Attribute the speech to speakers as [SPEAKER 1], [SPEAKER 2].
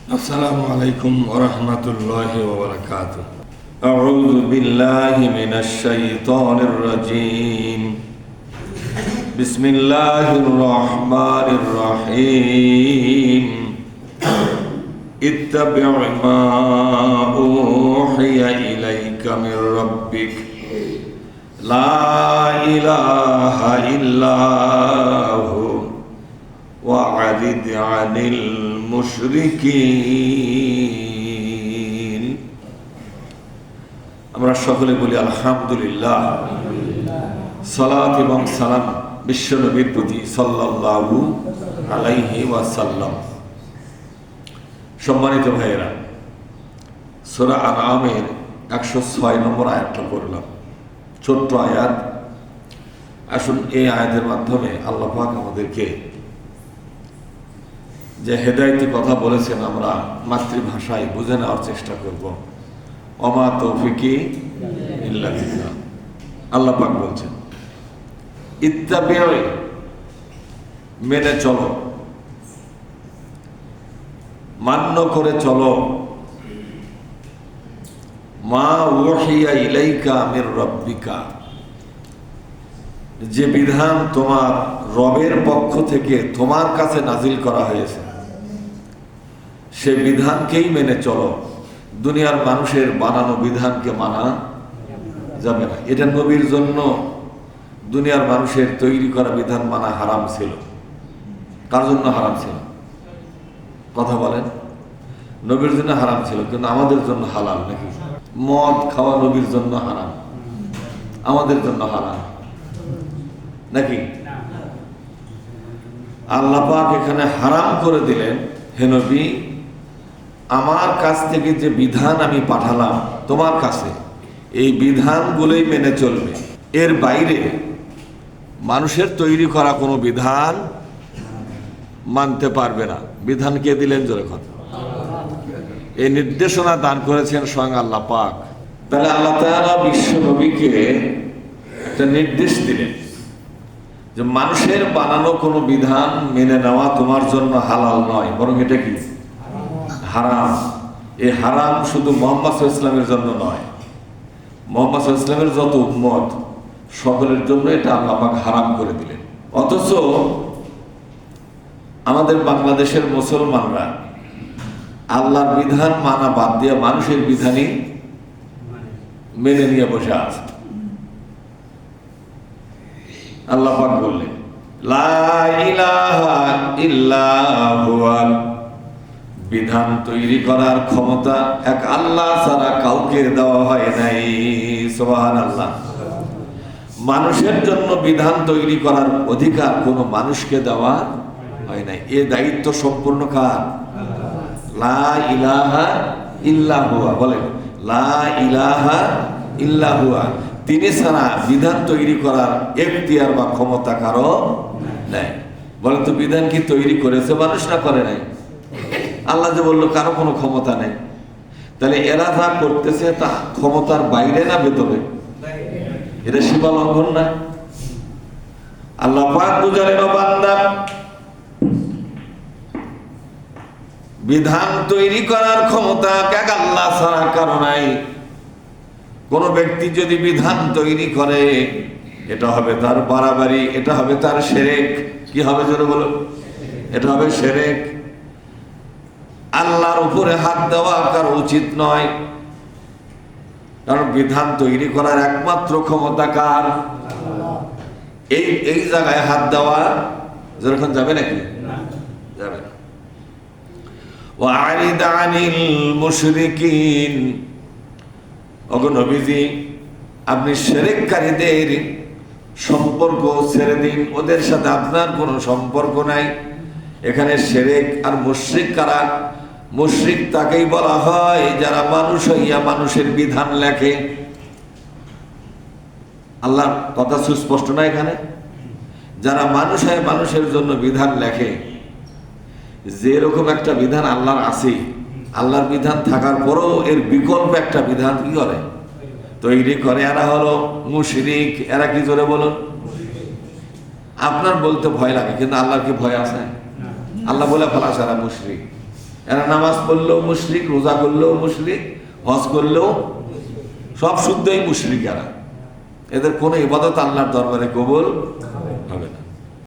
[SPEAKER 1] السلام عليكم ورحمة الله وبركاته. أعوذ بالله من الشيطان الرجيم. بسم الله الرحمن الرحيم. اتبع ما أوحي إليك من ربك لا إله إلا هو وأعرض عن المشركين. আমরা সকলে বলি আলহামদুলিল্লাহ। সালাত এবং সালাম বিশ্ব নবীর প্রতি সাল্লাল্লাহু আলাইহি ওয়াসাল্লাম। সম্মানিত ভাইয়েরা, সূরা আনআমের 106 নম্বর আয়াতটা পড়লাম, ছোট্ট আয়াত। আসুন এই আয়াতের মাধ্যমে আল্লাহ পাক আমাদেরকে যে হেদায়েতি কথা বলেছেন আমরা মাতৃভাষায় বুঝে নেওয়ার চেষ্টা করব। ওমা তৌফিকি ইল্লা বিল্লাহ। আল্লাহ পাক বলছেন ইত্তাবিউ, মেনে চলো, মান্য করে চলো, মা ওহিয়া ইলাইকা মির রাব্বিকা, যে বিধান তোমার রবের পক্ষ থেকে তোমার কাছে নাজিল করা হয়েছে সে বিধানকেই মেনে চলো। দুনিয়ার মানুষের বানানো বিধানকে মানা যাবে না। এটা নবীর জন্য দুনিয়ার মানুষের তৈরি করা বিধান মানা হারাম ছিল। কার জন্য হারাম ছিল? কথা বলেন। নবীর জন্য হারাম ছিল, কিন্তু আমাদের জন্য হালাল নাকি? মদ খাওয়া নবীর জন্য হারাম, আমাদের জন্য হালাল নাকি? আল্লাহ পাক এখানে হারাম করে দিলেন, হে নবী, আমার কাছ থেকে যে বিধান আমি পাঠালাম তোমার কাছে, এই বিধানগুলোই মেনে চলবে। এর বাইরে মানুষের তৈরি করা কোনো বিধান মানতে পারবে না। বিধান কে দিলেন? জোরে কথা। এই নির্দেশনা দান করেছেন স্বয়ং আল্লাহ পাক। তাহলে আল্লাহ তাআলা বিশ্ব নবীকে একটা নির্দেশ দিলেন যে মানুষের বানানো কোনো বিধান মেনে নেওয়া তোমার জন্য হালাল নয়, বরং এটা কি? হারাম। এই হারাম শুধু মুহাম্মদ সাল্লাল্লাহু আলাইহি ওয়াসাল্লামের জন্য নয়, মুহাম্মদ সাল্লাল্লাহু আলাইহি ওয়াসাল্লামের যত উম্মত সকলের জন্য এটা আল্লাহ পাক হারাম করে দিলেন। অথচ আমাদের বাংলাদেশের মুসলমানরা আল্লাহর বিধান মানা বাদ দিয়ে মানুষের বিধানই মেনে নিয়ে বসে আছে। আল্লাহ পাক বললেন লা ইলাহা ইল্লা হুয়া, বিধান তৈরি করার ক্ষমতা এক আল্লাহ ছাড়া কাউকে দেওয়া হয় নাই। সুবহানাল্লাহ। মানুষের জন্য বিধান তৈরি করার অধিকার কোনো মানুষকে দেওয়া হয় নাই। এই দায়িত্ব সম্পূর্ণ কার? লা ইলাহা ইল্লা হুয়া। বলেন লা ইলাহা ইল্লা হুয়া। তিনি ছাড়া বিধান তৈরি করার এখতিয়ার বা ক্ষমতা কারো নাই। বলেন তো, বিধান কি তৈরি করেছে মানুষ না করে নাই? আল্লাহ যে বললো কারো কোনো ক্ষমতা নেই, তাহলে এরা যা করতেছে তা ক্ষমতার বাইরে না ভেতরে? এটা সীমা লঙ্ঘন না? আল্লাহ পাক বুঝালেন, বান্দা, বিধান তৈরি করার ক্ষমতা এক আল্লাহ ছাড়া কারো নাই। কোন ব্যক্তি যদি বিধান তৈরি করে এটা হবে তার বাড়াবাড়ি, এটা হবে তার শিরক। কি হবে জোরে বলো? এটা হবে শিরক। আল্লাহর উপরে হাত দেওয়া কারো উচিত নয়, কারণ বিধান তৈরি করার একমাত্র ক্ষমতা কার? এই জায়গায় হাত দেওয়া যেরকম যাবে নাকি? যাবে না। ওয়া'রিদ আনিল মুশরিকিন, ওগো নবীজি, আপনি শিরককারীদের সম্পর্ক ছেড়ে দিন, ওদের সাথে আপনার কোনো সম্পর্ক নাই। এখানে শিরক আর মুশরিক কারা? মুশরিক তাকেই বলা হয় যারা মানুষ হইয়া মানুষের বিধান লেখে। আল্লাহর কথা সুস্পষ্ট না এখানে? যারা মানুষ হয় মানুষের জন্য বিধান লেখে, যেরকম একটা বিধান আল্লাহর আছে, আল্লাহর বিধান থাকার পরও এর বিকল্প একটা বিধান কি করে? তৈরি করে। এরা হলো মুশরিক। এরা কি জোরে বলুন? আপনার বলতে ভয় লাগে, কিন্তু আল্লাহর কি ভয় আছে? আল্লাহ বলে ফেলা সারা মুশরিক। এরা নামাজ পড়লেও মুশরিক, রোজা করলেও মুশরিক, হজ করলেও সব শুদ্ধই মুশরিক। এরা, এদের কোনো ইবাদত আল্লাহর দরবারে কবুল হবে না।